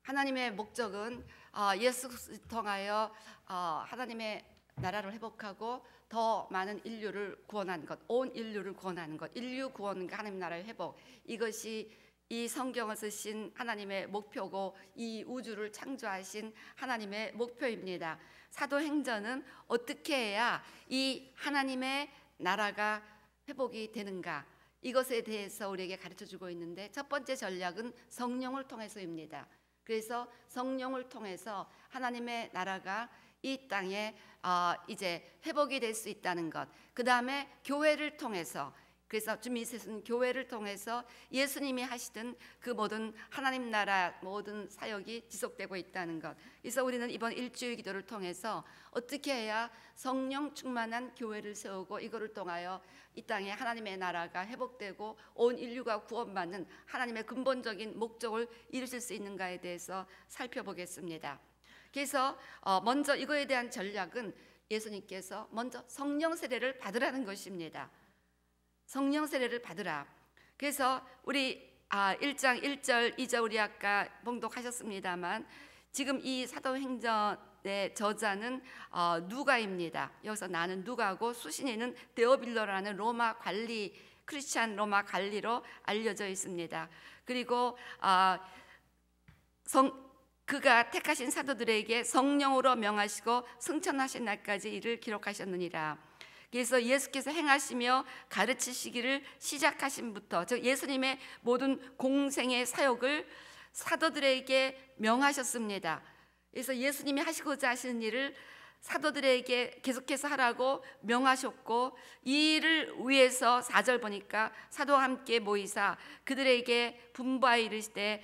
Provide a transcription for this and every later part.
하나님의 목적은 예수 그리스도를 통하여 하나님의 나라를 회복하고 더 많은 인류를 구원하는 것, 온 인류를 구원하는 것, 인류 구원과 하나님 나라의 회복, 이것이 이 성경을 쓰신 하나님의 목표고 이 우주를 창조하신 하나님의 목표입니다. 사도행전은 어떻게 해야 이 하나님의 나라가 회복이 되는가, 이것에 대해서 우리에게 가르쳐주고 있는데, 첫 번째 전략은 성령을 통해서입니다. 그래서 성령을 통해서 하나님의 나라가 이 땅에 이제 회복이 될 수 있다는 것, 그 다음에 교회를 통해서, 그래서 주민셋은 교회를 통해서 예수님이 하시던 그 모든 하나님 나라 모든 사역이 지속되고 있다는 것. 그래서 우리는 이번 일주일 기도를 통해서 어떻게 해야 성령 충만한 교회를 세우고 이거를 통하여 이 땅에 하나님의 나라가 회복되고 온 인류가 구원받는 하나님의 근본적인 목적을 이루실 수 있는가에 대해서 살펴보겠습니다. 그래서 먼저 이거에 대한 전략은 예수님께서 먼저 성령 세례를 받으라는 것입니다. 성령 세례를 받으라. 그래서 우리 1장 1절 2절 우리 아까 봉독하셨습니다만, 지금 이 사도행전의 저자는 누가입니다. 여기서 나는 누가고 수신인은 데오빌로라는 로마 관리, 크리스찬 로마 관리로 알려져 있습니다. 그리고 그가 택하신 사도들에게 성령으로 명하시고 승천하신 날까지 이를 기록하셨느니라. 그래서 예수께서 행하시며 가르치시기를 시작하신부터, 즉 예수님의 모든 공생의 사역을 사도들에게 명하셨습니다. 그래서 예수님이 하시고자 하시는 일을 사도들에게 계속해서 하라고 명하셨고, 이 일을 위해서 4절 보니까 사도와 함께 모이사 그들에게 분부하여 이르시되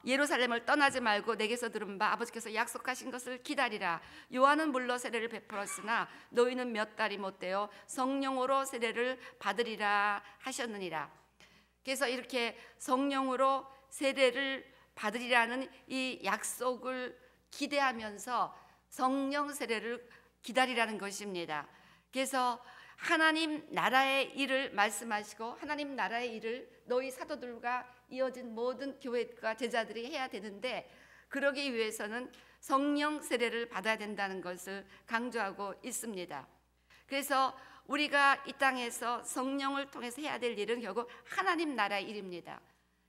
예루살렘을 떠나지 말고 내게서 들은 바 아버지께서 약속하신 것을 기다리라. 요한은 물로 세례를 베풀었으나 너희는 몇 달이 못되어 성령으로 세례를 받으리라 하셨느니라. 그래서 이렇게 성령으로 세례를 받으리라는 이 약속을 기대하면서 성령 세례를 기다리라는 것입니다. 그래서 하나님 나라의 일을 말씀하시고 하나님 나라의 일을 너희 사도들과 이어진 모든 교회과 제자들이 해야 되는데, 그러기 위해서는 성령 세례를 받아야 된다는 것을 강조하고 있습니다. 그래서 우리가 이 땅에서 성령을 통해서 해야 될 일은 결국 하나님 나라의 일입니다.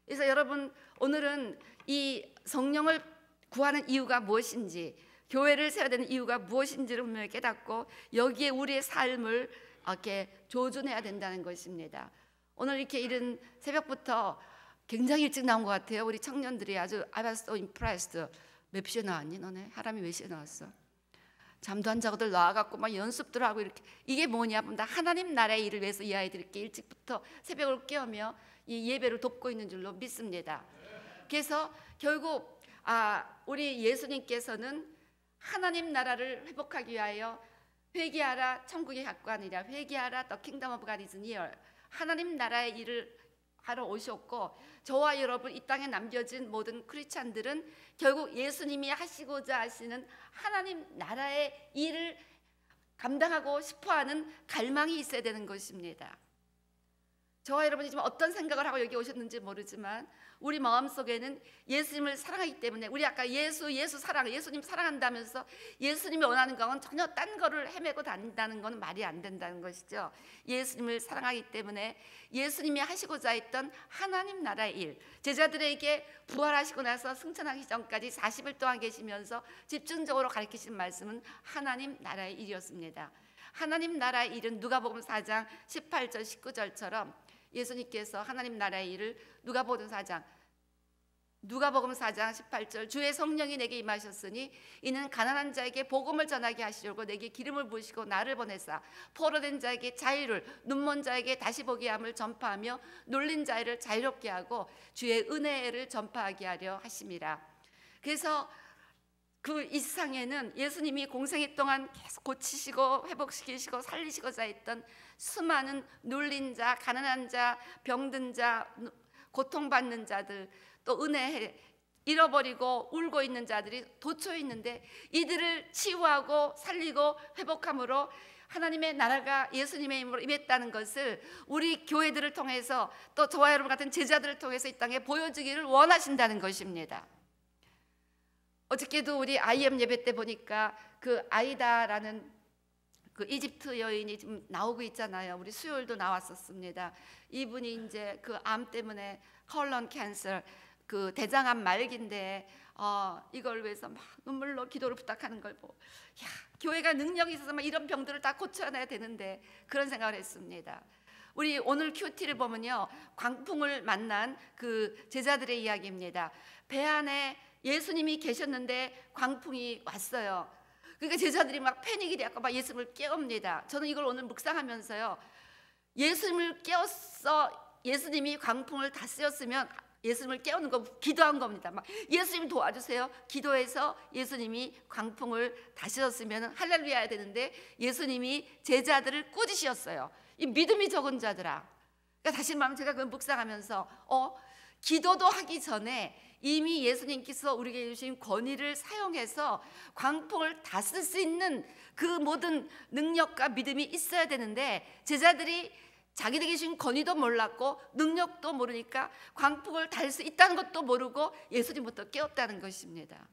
그래서 여러분, 오늘은 이 성령을 구하는 이유가 무엇인지, 교회를 세워야 되는 이유가 무엇인지를 분명히 깨닫고 여기에 우리의 삶을 이렇게 조준해야 된다는 것입니다. 오늘 이렇게 이른 새벽부터 굉장히 일찍 나온 것 같아요. 우리 청년들이 아주 I was so impressed. 몇 시에 나왔니 너네? 하람이 몇 시에 나왔어? 잠도 안 자고들 나와갖고 막 연습들 하고 이렇게. 이게 뭐냐? 다 하나님 나라의 일을 위해서 이 아이들이 이렇게 일찍부터 새벽을 깨우며 이 예배를 돕고 있는 줄로 믿습니다. 그래서 결국 우리 예수님께서는 하나님 나라를 회복하기 위하여 회개하라 천국이 가까우니라, 회개하라 the kingdom of God is near, 하나님 나라의 일을 하러 오셨고, 저와 여러분 이 땅에 남겨진 모든 크리스찬들은 결국 예수님이 하시고자 하시는 하나님 나라의 일을 감당하고 싶어하는 갈망이 있어야 되는 것입니다. 저와 여러분이 지금 어떤 생각을 하고 여기 오셨는지 모르지만 우리 마음속에는 예수님을 사랑하기 때문에, 우리 아까 예수 사랑, 예수님 사랑한다면서 예수님이 원하는 건 전혀 딴 거를 헤매고 다닌다는 건 말이 안 된다는 것이죠. 예수님을 사랑하기 때문에 예수님이 하시고자 했던 하나님 나라의 일, 제자들에게 부활하시고 나서 승천하기 전까지 40일 동안 계시면서 집중적으로 가르치신 말씀은 하나님 나라의 일이었습니다. 하나님 나라의 일은 누가복음 4장 18절 19절처럼 예수님께서 하나님 나라의 일을 누가복음 4장 18절 주의 성령이 내게 임하셨으니 이는 가난한 자에게 복음을 전하게 하시려고 내게 기름을 부으시고 나를 보내사 포로된 자에게 자유를, 눈먼 자에게 다시 보게 함을 전파하며 놀린 자를 자유롭게 하고 주의 은혜를 전파하게 하려 하심이라. 그래서 이 세상에는 예수님이 공생애 동안 계속 고치시고 회복시키시고 살리시고자 했던 수많은 눌린 자, 가난한 자, 병든 자, 고통받는 자들, 또 은혜 잃어버리고 울고 있는 자들이 도처에 있는데, 이들을 치유하고 살리고 회복함으로 하나님의 나라가 예수님의 힘으로 임했다는 것을 우리 교회들을 통해서 또 저와 여러분 같은 제자들을 통해서 이 땅에 보여주기를 원하신다는 것입니다. 어저께도 우리 IM 예배 때 보니까 그 아이다라는 그 이집트 여인이 지금 나오고 있잖아요. 우리 수요일도 나왔었습니다. 이분이 이제 그 암 때문에 컬런 캔서, 그 대장암 말기인데 이걸 위해서 막 눈물로 기도를 부탁하는 걸 보고, 야, 교회가 능력이 있어서 막 이런 병들을 다 고쳐내야 되는데, 그런 생각을 했습니다. 우리 오늘 큐티를 보면요, 광풍을 만난 그 제자들의 이야기입니다. 배 안에 예수님이 계셨는데 광풍이 왔어요. 그러니까 제자들이 막 패닉이 되고 막 예수님을 깨웁니다. 저는 이걸 오늘 묵상하면서요, 예수님을 깨웠어, 예수님이 광풍을 다스렸으면 예수님을 깨우는 거 기도한 겁니다. 막 예수님 도와주세요. 기도해서 예수님이 광풍을 다스렸으면 할렐루야 해야 되는데, 예수님이 제자들을 꾸짖으셨어요. 이 믿음이 적은 자들아. 그러니까 다시 말하면 제가 그 묵상하면서 기도도 하기 전에 이미 예수님께서 우리에게 주신 권위를 사용해서 광풍을 다스릴 수 있는 그 모든 능력과 믿음이 있어야 되는데, 제자들이 자기들에게 주신 권위도 몰랐고 능력도 모르니까 광풍을 달 수 있다는 것도 모르고 예수님부터 깨웠다는 것입니다.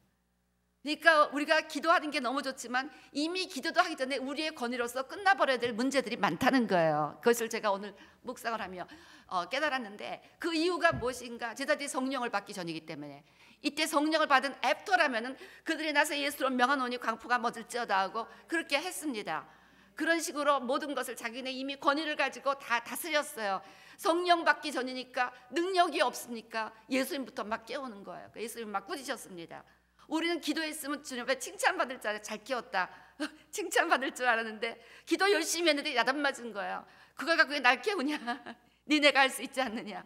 그러니까 우리가 기도하는 게 너무 좋지만 이미 기도도 하기 전에 우리의 권위로서 끝나버려야 될 문제들이 많다는 거예요. 그것을 제가 오늘 묵상을 하며 깨달았는데, 그 이유가 무엇인가? 제자들이 성령을 받기 전이기 때문에. 이때 성령을 받은 애프터라면은 그들이 나서 예수로 명하노니 광풍아 멎을지어다 하고 그렇게 했습니다. 그런 식으로 모든 것을 자기네 이미 권위를 가지고 다 다스렸어요. 성령 받기 전이니까 능력이 없으니까 예수님부터 막 깨우는 거예요. 예수님 막 꾸짖으셨습니다. 우리는 기도했으면 주님 앞에 칭찬받을 줄 알았는데, 잘 깨웠다, 칭찬받을 줄 알았는데 기도 열심히 했는데 야단 맞은 거예요. 그걸 갖고 왜 날 깨우냐? 니네가 할 수 있지 않느냐?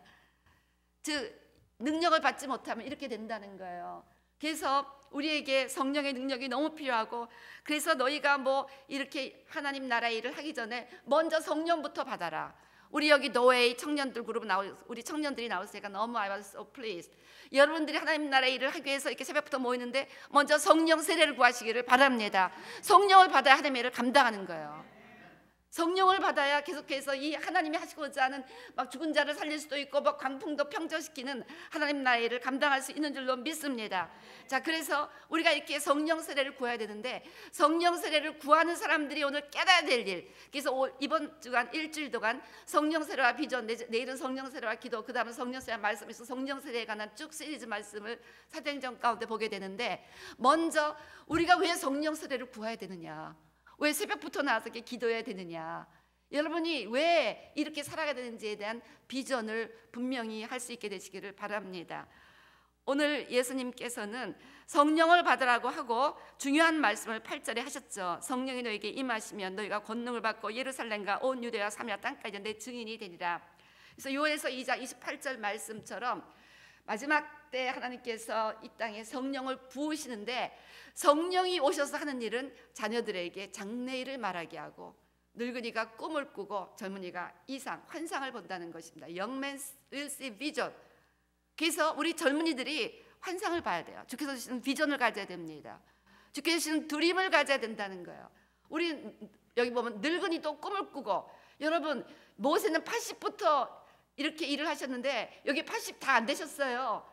즉 능력을 받지 못하면 이렇게 된다는 거예요. 그래서 우리에게 성령의 능력이 너무 필요하고, 그래서 너희가 뭐 이렇게 하나님 나라의 일을 하기 전에 먼저 성령부터 받아라. 우리 여기 노웨이 청년들 그룹 우리 청년들이 나오니까 너무 I was so pleased. 여러분들이 하나님 나라의 일을 하기 위해서 이렇게 새벽부터 모이는데 먼저 성령 세례를 구하시기를 바랍니다. 성령을 받아야 하나님의 일을 감당하는 거예요. 성령을 받아야 계속해서 이 하나님이 하시고자 하는 막 죽은 자를 살릴 수도 있고 막 광풍도 평정시키는 하나님 나라의 일을 감당할 수 있는 줄로 믿습니다. 자, 그래서 우리가 이렇게 성령 세례를 구해야 되는데, 성령 세례를 구하는 사람들이 오늘 깨달아야 될 일. 그래서 이번 주간 일주일 동안 성령 세례와 비전, 내일은 성령 세례와 기도, 그 다음은 성령 세례와 말씀에서 성령 세례에 관한 쭉 시리즈 말씀을 사도행전 가운데 보게 되는데, 먼저 우리가 왜 성령 세례를 구해야 되느냐, 왜 새벽부터 나와서 이렇게 기도해야 되느냐, 여러분이 왜 이렇게 살아가야 되는지에 대한 비전을 분명히 할 수 있게 되시기를 바랍니다. 오늘 예수님께서는 성령을 받으라고 하고 중요한 말씀을 8절에 하셨죠. 성령이 너에게 임하시면 너희가 권능을 받고 예루살렘과 온 유대와 사마리아 땅까지 내 증인이 되리라. 그래서 요한에서 2장 28절 말씀처럼 마지막 때 하나님께서 이 땅에 성령을 부으시는데, 성령이 오셔서 하는 일은 자녀들에게 장래일을 말하게 하고, 늙은이가 꿈을 꾸고 젊은이가 이상, 환상을 본다는 것입니다. Young men will see vision. 그래서 우리 젊은이들이 환상을 봐야 돼요. 주께서 주시는 비전을 가져야 됩니다. 주께서 주시는 드림을 가져야 된다는 거예요. 우리 여기 보면 늙은이도 꿈을 꾸고, 여러분 모세는 80부터 이렇게 일을 하셨는데 여기 80 다 안 되셨어요.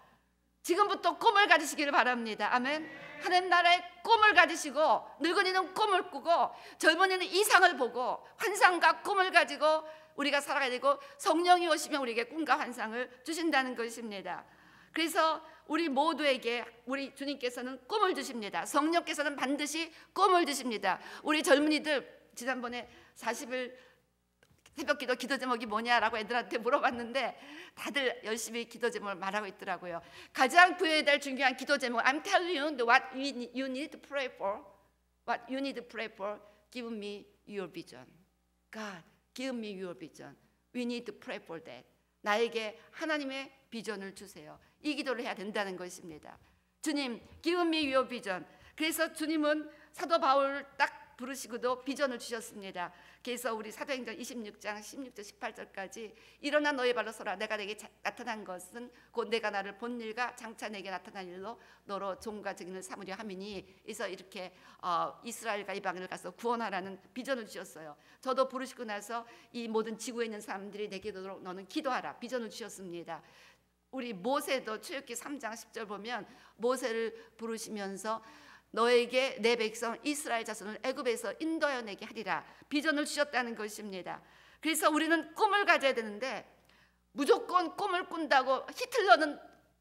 지금부터 꿈을 가지시기를 바랍니다. 아멘. 하나님 나라의 꿈을 가지시고, 늙은이는 꿈을 꾸고 젊은이는 이상을 보고 환상과 꿈을 가지고 우리가 살아가야 되고, 성령이 오시면 우리에게 꿈과 환상을 주신다는 것입니다. 그래서 우리 모두에게 우리 주님께서는 꿈을 주십니다. 성령께서는 반드시 꿈을 주십니다. 우리 젊은이들 지난번에 40일 새벽기도 기도 제목이 뭐냐라고 애들한테 물어봤는데 다들 열심히 기도 제목을 말하고 있더라고요. 가장 구해야 될 중요한 기도 제목, I'm telling you what you need to pray for. What you need to pray for. Give me your vision. God, give me your vision. We need to pray for that. 나에게 하나님의 비전을 주세요. 이 기도를 해야 된다는 것입니다. 주님, give me your vision. 그래서 주님은 사도 바울을 딱 부르시고도 비전을 주셨습니다. 그래서 우리 사도행전 26장 16절 18절까지 일어나 너희 발로 서라. 내가 내게 나타난 것은 곧 내가 나를 본 일과 장차 내게 나타난 일로 너로 종과 증인을 삼으려 함이니. 그래서 이렇게 이스라엘과 이방인을 가서 구원하라는 비전을 주셨어요. 저도 부르시고 나서 이 모든 지구에 있는 사람들이 내게 너는 기도하라 비전을 주셨습니다. 우리 모세도 출애굽기 3장 10절 보면 모세를 부르시면서 너에게 내 백성 이스라엘 자손을 애굽에서 인도하여 내게 하리라 비전을 주셨다는 것입니다. 그래서 우리는 꿈을 가져야 되는데 무조건 꿈을 꾼다고 히틀러는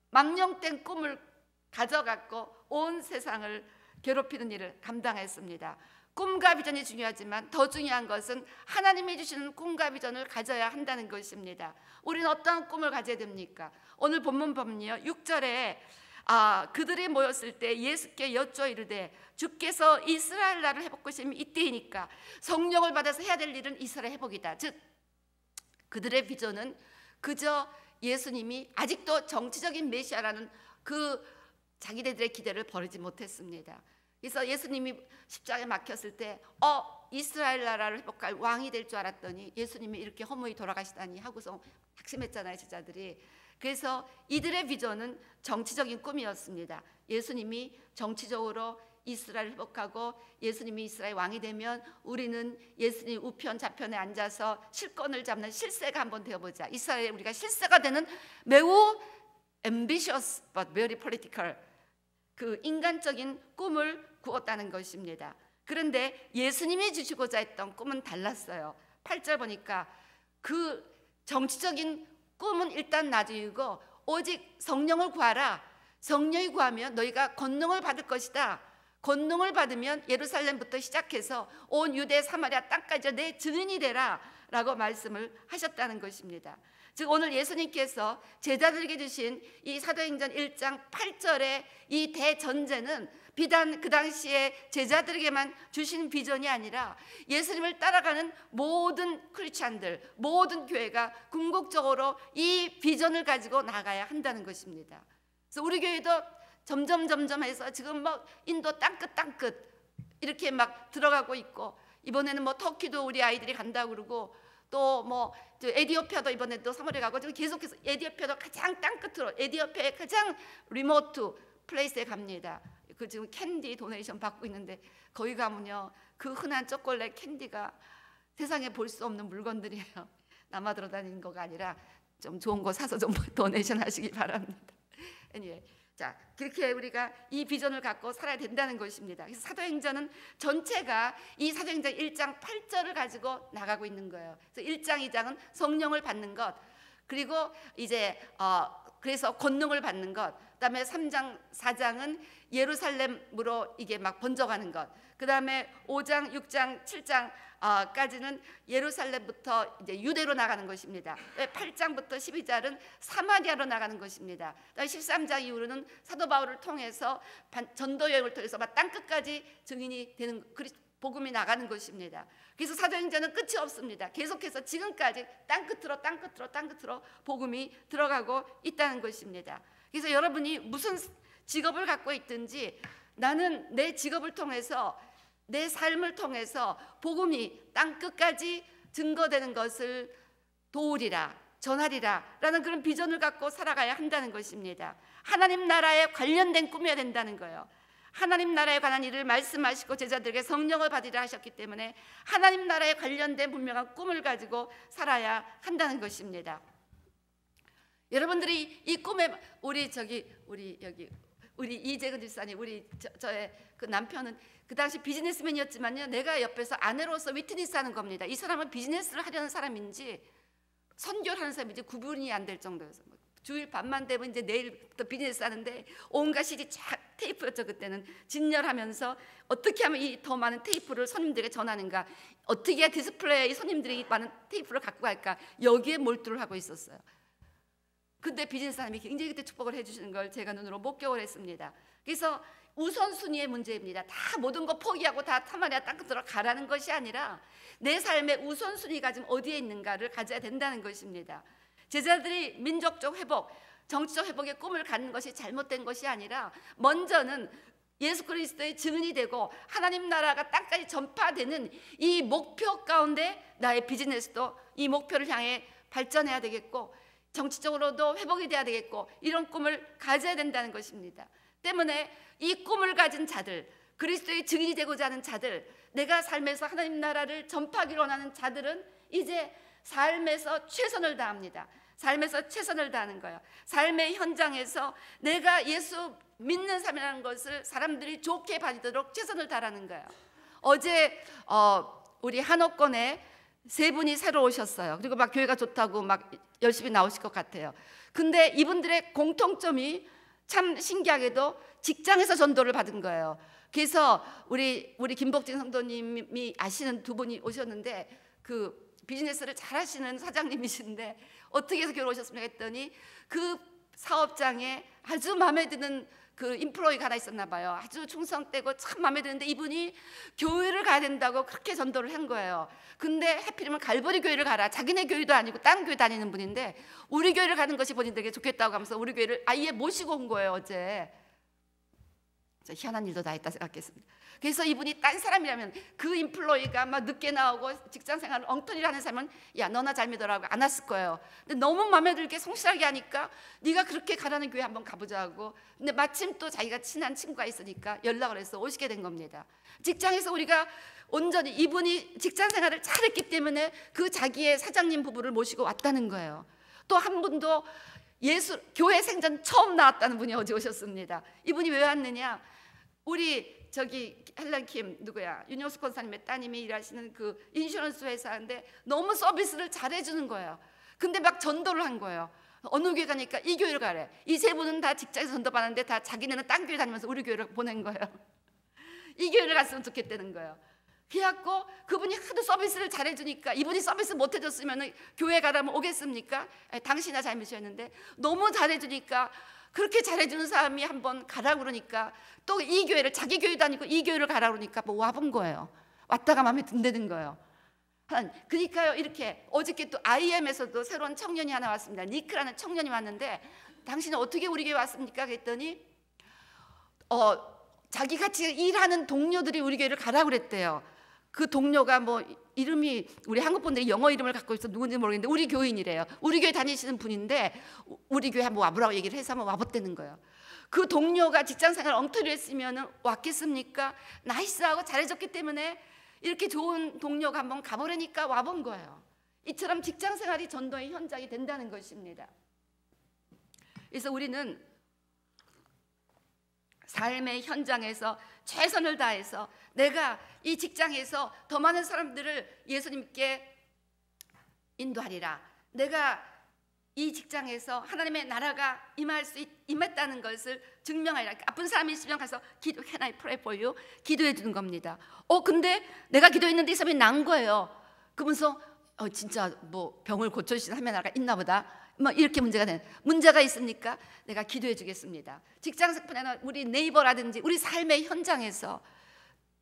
망령된 꿈을 가져갖고 온 세상을 괴롭히는 일을 감당했습니다. 꿈과 비전이 중요하지만 더 중요한 것은 하나님이 주시는 꿈과 비전을 가져야 한다는 것입니다. 우리는 어떠한 꿈을 가져야 됩니까? 오늘 본문 보면요 6절에 그들이 모였을 때 예수께 여쭈어 이르되 주께서 이스라엘 나라를 회복하시면 이때이니까 성령을 받아서 해야 될 일은 이스라엘 회복이다. 즉 그들의 비전은 그저 예수님이 아직도 정치적인 메시아라는 그 자기네들의 기대를 버리지 못했습니다. 그래서 예수님이 십자가에 막혔을 때 이스라엘 나라를 회복할 왕이 될 줄 알았더니 예수님이 이렇게 허무히 돌아가시다니 하고서 낙심했잖아요, 제자들이. 그래서 이들의 비전은 정치적인 꿈이었습니다. 예수님이 정치적으로 이스라엘을 회복하고 예수님이 이스라엘 왕이 되면 우리는 예수님 우편 좌편에 앉아서 실권을 잡는 실세가 한번 되어보자. 이스라엘에 우리가 실세가 되는 매우 ambitious but very political 그 인간적인 꿈을 꾸었다는 것입니다. 그런데 예수님이 주시고자 했던 꿈은 달랐어요. 8절 보니까 그 정치적인 꿈은 일단 놔두고 오직 성령을 구하라. 성령이 구하면 너희가 권능을 받을 것이다. 권능을 받으면 예루살렘부터 시작해서 온 유대 사마리아 땅까지 내 증인이 되라 라고 말씀을 하셨다는 것입니다. 즉 오늘 예수님께서 제자들에게 주신 이 사도행전 1장 8절의 이 대전제는 비단 그 당시에 제자들에게만 주신 비전이 아니라 예수님을 따라가는 모든 크리스찬들, 모든 교회가 궁극적으로 이 비전을 가지고 나가야 한다는 것입니다. 그래서 우리 교회도 점점 해서 지금 뭐 인도 땅끝 이렇게 막 들어가고 있고 이번에는 뭐 터키도 우리 아이들이 간다고 그러고 또 뭐 에티오피아도 이번에도 3월에 가고 계속해서 에티오피아도 가장 땅끝으로 에티오피아의 가장 리모트 플레이스에 갑니다. 그 지금 캔디 도네이션 받고 있는데 거기 가면요 그 흔한 초콜릿 캔디가 세상에 볼 수 없는 물건들이에요. 남아 돌아다니는 거가 아니라 좀 좋은 거 사서 좀 도네이션 하시기 바랍니다. anyway, 자 그렇게 우리가 이 비전을 갖고 살아야 된다는 것입니다. 그래서 사도행전은 전체가 이 사도행전 1장 8절을 가지고 나가고 있는 거예요. 그래서 1장 2장은 성령을 받는 것, 그리고 이제 그래서 권능을 받는 것, 그다음에 3장 4장은 예루살렘으로 이게 막 번져가는 것, 그다음에 5장 6장 7장 까지는 예루살렘부터 이제 유대로 나가는 것입니다. 8장부터 12장은 사마리아로 나가는 것입니다. 13장 이후로는 사도 바울을 통해서 전도 여행을 통해서 땅 끝까지 증인이 되는 복음이 나가는 것입니다. 그래서 사도행전은 끝이 없습니다. 계속해서 지금까지 땅 끝으로 복음이 들어가고 있다는 것입니다. 그래서 여러분이 무슨 직업을 갖고 있든지 나는 내 직업을 통해서 내 삶을 통해서 복음이 땅 끝까지 증거되는 것을 도우리라, 전하리라 라는 그런 비전을 갖고 살아가야 한다는 것입니다. 하나님 나라에 관련된 꿈이어야 된다는 거예요. 하나님 나라에 관한 일을 말씀하시고 제자들에게 성령을 받으라 하셨기 때문에 하나님 나라에 관련된 분명한 꿈을 가지고 살아야 한다는 것입니다. 여러분들이 이 꿈에 우리 이재근 집사님, 저의 그 남편은 그 당시 비즈니스맨이었지만요, 내가 옆에서 아내로서 위트니스하는 겁니다. 이 사람은 비즈니스를 하려는 사람인지 선교를 하는 사람인지 구분이 안 될 정도여서 주일 밤만 되면 이제 내일부터 비즈니스 하는데 온갖 CD 쫙 테이프였죠. 그때는 진열하면서 어떻게 하면 이 더 많은 테이프를 손님들에게 전하는가, 어떻게 해야 디스플레이에 이 손님들이 많은 테이프를 갖고 갈까, 여기에 몰두를 하고 있었어요. 근데 비즈니스 사람이 굉장히 그때 축복을 해주시는 걸 제가 눈으로 목격을 했습니다. 그래서 우선순위의 문제입니다. 다 모든 거 포기하고 다 사마리아 땅 끝으로 가라는 것이 아니라 내 삶의 우선순위가 지금 어디에 있는가를 가져야 된다는 것입니다. 제자들이 민족적 회복, 정치적 회복의 꿈을 갖는 것이 잘못된 것이 아니라 먼저는 예수 그리스도의 증인이 되고 하나님 나라가 땅까지 전파되는 이 목표 가운데 나의 비즈니스도 이 목표를 향해 발전해야 되겠고 정치적으로도 회복이 돼야 되겠고 이런 꿈을 가져야 된다는 것입니다. 때문에 이 꿈을 가진 자들, 그리스도의 증인이 되고자 하는 자들, 내가 삶에서 하나님 나라를 전파하기로 원하는 자들은 이제 삶에서 최선을 다합니다. 삶에서 최선을 다하는 거예요. 삶의 현장에서 내가 예수 믿는 삶이라는 것을 사람들이 좋게 봐주도록 최선을 다하는 거예요. 어제 우리 한옥권에 3분이 새로 오셨어요. 그리고 막 교회가 좋다고 막 열심히 나오실 것 같아요. 근데 이분들의 공통점이 참 신기하게도 직장에서 전도를 받은 거예요. 그래서 우리 김복진 성도님이 아시는 2분이 오셨는데 그 비즈니스를 잘 하시는 사장님이신데 어떻게 해서 교회 오셨습니까 했더니 그 사업장에 아주 마음에 드는 그 인플로이가 하나 있었나 봐요. 아주 충성되고 참 마음에 드는데 이분이 교회를 가야 된다고 그렇게 전도를 한 거예요. 근데 하필이면 갈보리 교회를 가라. 자기네 교회도 아니고 딴 교회 다니는 분인데 우리 교회를 가는 것이 본인들에게 좋겠다고 하면서 우리 교회를 아예 모시고 온 거예요. 어제. 희한한 일도 다 했다 생각했습니다. 그래서 이분이 딴 사람이라면 그 인플로이가 막 늦게 나오고 직장생활을 엉터리를 하는 사람은 야 너나 잘 믿어라고 안 왔을 거예요. 근데 너무 마음에 들게 성실하게 하니까 네가 그렇게 가라는 교회 한번 가보자고. 근데 마침 또 자기가 친한 친구가 있으니까 연락을 해서 오시게 된 겁니다. 직장에서 우리가 온전히 이분이 직장생활을 잘했기 때문에 그 자기의 사장님 부부를 모시고 왔다는 거예요. 또 한 분도 교회 생전 처음 나왔다는 분이 어제 오셨습니다. 이분이 왜 왔느냐? 우리 저기 헬렌킴 누구야? 윤영수 권사님의 따님이 일하시는 그 인슈런스 회사인데 너무 서비스를 잘해주는 거예요. 근데 막 전도를 한 거예요. 어느 교회 가니까 이 교회를 가래. 이 3분은 다 직장에서 전도받았는데 다 자기네는 딴 교회 다니면서 우리 교회를 보낸 거예요. 이 교회를 갔으면 좋겠다는 거예요. 그래갖고 그분이 하도 서비스를 잘해주니까 이분이 서비스 못해줬으면 교회 가라면 오겠습니까? 당신이나 잘못이었는데 너무 잘해주니까 그렇게 잘해주는 사람이 한번 가라고 그러니까 또 이 교회를 자기 교회도 아니고 이 교회를 가라고 그러니까 뭐 와본 거예요. 왔다가 마음에 든다는 거예요. 그러니까요 이렇게 어저께 또 IM에서도 새로운 청년이 하나 왔습니다. 니크라는 청년이 왔는데 당신은 어떻게 우리 교회 왔습니까? 그랬더니 자기 같이 일하는 동료들이 우리 교회를 가라고 그랬대요. 그 동료가 뭐 이름이 우리 한국 분들이 영어 이름을 갖고 있어 누군지 모르겠는데 우리 교인이래요. 우리 교회 다니시는 분인데 우리 교회 한번 와보라고 얘기를 해서 한번 와봤다는 거예요. 그 동료가 직장생활 엉터리 했으면 왔겠습니까? 나이스하고 잘해줬기 때문에 이렇게 좋은 동료가 한번 가보려니까 와본 거예요. 이처럼 직장생활이 전도의 현장이 된다는 것입니다. 그래서 우리는 삶의 현장에서 최선을 다해서 내가 이 직장에서 더 많은 사람들을 예수님께 인도하리라. 내가 이 직장에서 하나님의 나라가 임했다는 것을 증명하리라. 아픈 사람이 있으면 가서 기도, Can I pray for you? 기도해 주는 겁니다. 근데 내가 기도했는데 이 사람이 난 거예요. 그러면서 진짜 뭐 병을 고쳐주신 하나님의 나라가 있나 보다. 뭐 이렇게 문제가 있습니까? 내가 기도해 주겠습니다. 직장뿐만 우리 네이버라든지 우리 삶의 현장에서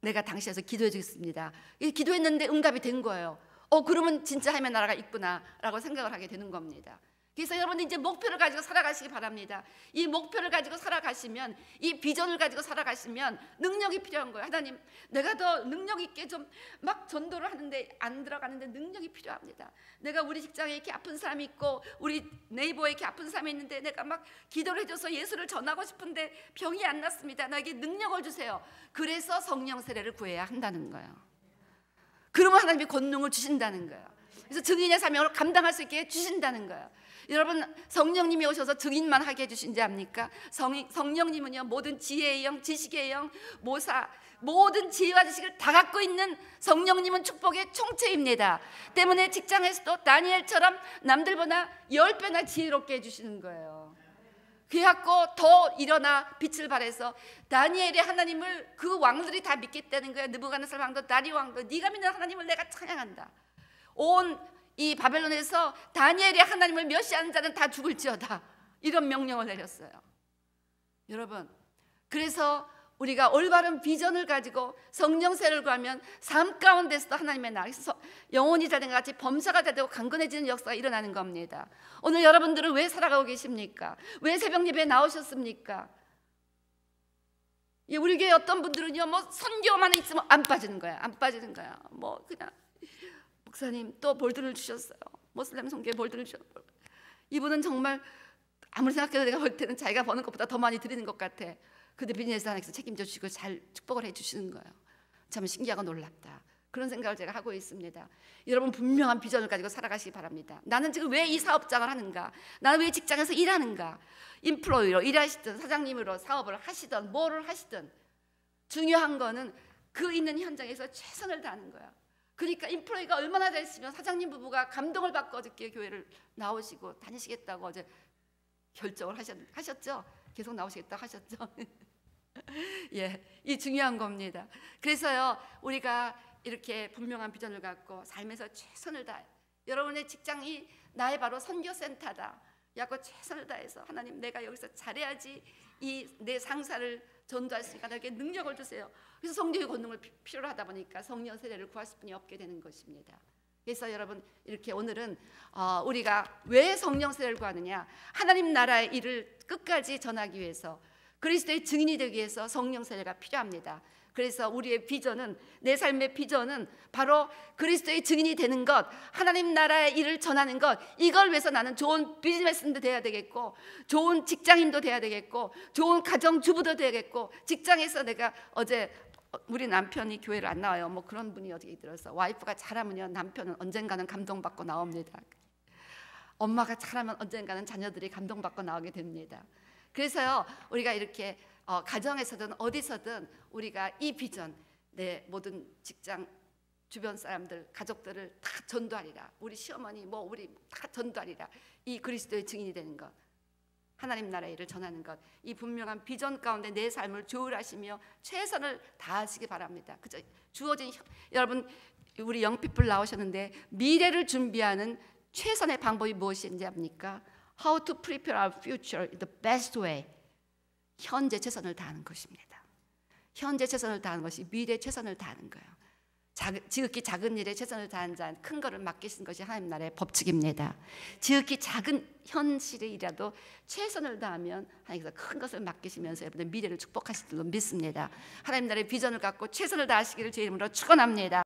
내가 당시에서 기도해 주겠습니다. 기도했는데 응답이 된 거예요. 그러면 진짜 하나님의 나라가 있구나라고 생각을 하게 되는 겁니다. 그래서 여러분 이제 목표를 가지고 살아가시기 바랍니다. 이 목표를 가지고 살아가시면, 이 비전을 가지고 살아가시면 능력이 필요한 거예요. 하나님, 내가 더 능력 있게 좀 막 전도를 하는데 안 들어가는데 능력이 필요합니다. 내가 우리 직장에 이렇게 아픈 사람이 있고 우리 네이버에 이렇게 아픈 사람이 있는데 내가 막 기도를 해줘서 예수를 전하고 싶은데 병이 안 났습니다. 나에게 능력을 주세요. 그래서 성령 세례를 구해야 한다는 거예요. 그러면 하나님이 권능을 주신다는 거예요. 그래서 증인의 사명을 감당할 수 있게 해주신다는 거예요. 여러분, 성령님이 오셔서 증인만 하게 해주신지 압니까? 성령님은요, 모든 지혜의 영, 지식의 영, 모사, 모든 지혜와 지식을 다 갖고 있는 성령님은 축복의 총체입니다. 때문에 직장에서도 다니엘처럼 남들보다 10배나 지혜롭게 해주시는 거예요. 그래갖고 더 일어나 빛을 발해서 다니엘의 하나님을 그 왕들이 다 믿겠다는 거예요. 느부갓네살 왕도 다리 왕도 네가 믿는 하나님을 내가 찬양한다. 온 이 바벨론에서 다니엘의 하나님을 멸시하는 자는 다 죽을지어다, 이런 명령을 내렸어요. 여러분, 그래서 우리가 올바른 비전을 가지고 성령 세례를 구하면 삶 가운데서도 하나님의 나라에서 영혼이 자된 것 같이 범사가 되고 강건해지는 역사가 일어나는 겁니다. 오늘 여러분들은 왜 살아가고 계십니까? 왜 새벽 예배에 나오셨습니까? 우리 교회 어떤 분들은요, 뭐 선교만 있으면 안 빠지는 거야, 안 빠지는 거야. 뭐 그냥 목사님 또 볼든을 주셨어요. 모슬렘 선교에 볼든을 주셨어요. 이분은 정말 아무리 생각해도 내가 볼 때는 자기가 버는 것보다 더 많이 드리는 것 같아. 근데 비즈니스 하나에서 책임져 주시고 잘 축복을 해주시는 거예요. 참 신기하고 놀랍다. 그런 생각을 제가 하고 있습니다. 여러분 분명한 비전을 가지고 살아가시기 바랍니다. 나는 지금 왜 이 사업장을 하는가? 나는 왜 직장에서 일하는가? 인플로이로 일하시든 사장님으로 사업을 하시든 뭐를 하시든 중요한 거는 그 있는 현장에서 최선을 다하는 거야. 그러니까 인플로이가 얼마나 됐으면 사장님 부부가 감동을 받고 어저께 교회를 나오시고 다니시겠다고 어제 결정을 하셨죠? 계속 나오시겠다고 하셨죠? 예, 이 중요한 겁니다. 그래서요, 우리가 이렇게 분명한 비전을 갖고 삶에서 최선을 다해. 여러분의 직장이 나의 바로 선교센터다. 야고 최선을 다해서 하나님 내가 여기서 잘해야지 이 내 상사를 전도할 수 있으니까 나에게 능력을 주세요. 그래서 성령의 권능을 필요로 하다 보니까 성령 세례를 구하실 분이 없게 되는 것입니다. 그래서 여러분 이렇게 오늘은 우리가 왜 성령 세례를 구하느냐? 하나님 나라의 일을 끝까지 전하기 위해서 그리스도의 증인이 되기 위해서 성령 세례가 필요합니다. 그래서 우리의 비전은 내 삶의 비전은 바로 그리스도의 증인이 되는 것, 하나님 나라의 일을 전하는 것. 이걸 위해서 나는 좋은 비즈니스맨도 돼야 되겠고, 좋은 직장인도 돼야 되겠고, 좋은 가정주부도 되겠고, 직장에서 내가 어제 우리 남편이 교회를 안 나와요. 뭐 그런 분이 어떻게 들어서 와이프가 잘하면요 남편은 언젠가는 감동받고 나옵니다. 엄마가 잘하면 언젠가는 자녀들이 감동받고 나오게 됩니다. 그래서요 우리가 이렇게 가정에서든 어디서든 우리가 이 비전, 내 모든 직장 주변 사람들 가족들을 다 전도하리라. 우리 시어머니 뭐 우리 다 전도하리라. 이 그리스도의 증인이 되는 것, 하나님 나라의 일을 전하는 것, 이 분명한 비전 가운데 내 삶을 조율하시며 최선을 다하시기 바랍니다. 그죠? 주어진 여러분 우리 영피플 나오셨는데 미래를 준비하는 최선의 방법이 무엇인지 압니까? How to prepare our future the best way. 현재 최선을 다하는 것입니다. 현재 최선을 다하는 것이 미래 최선을 다하는 거예요. 지극히 작은 일에 최선을 다한 자는 큰 것을 맡기신 것이 하나님 나라의 법칙입니다. 지극히 작은 현실이라도 최선을 다하면 하나님께서 큰 것을 맡기시면서 여러분들 미래를 축복하실 줄로 믿습니다. 하나님 나라의 비전을 갖고 최선을 다하시기를 주의 이름으로 축원합니다.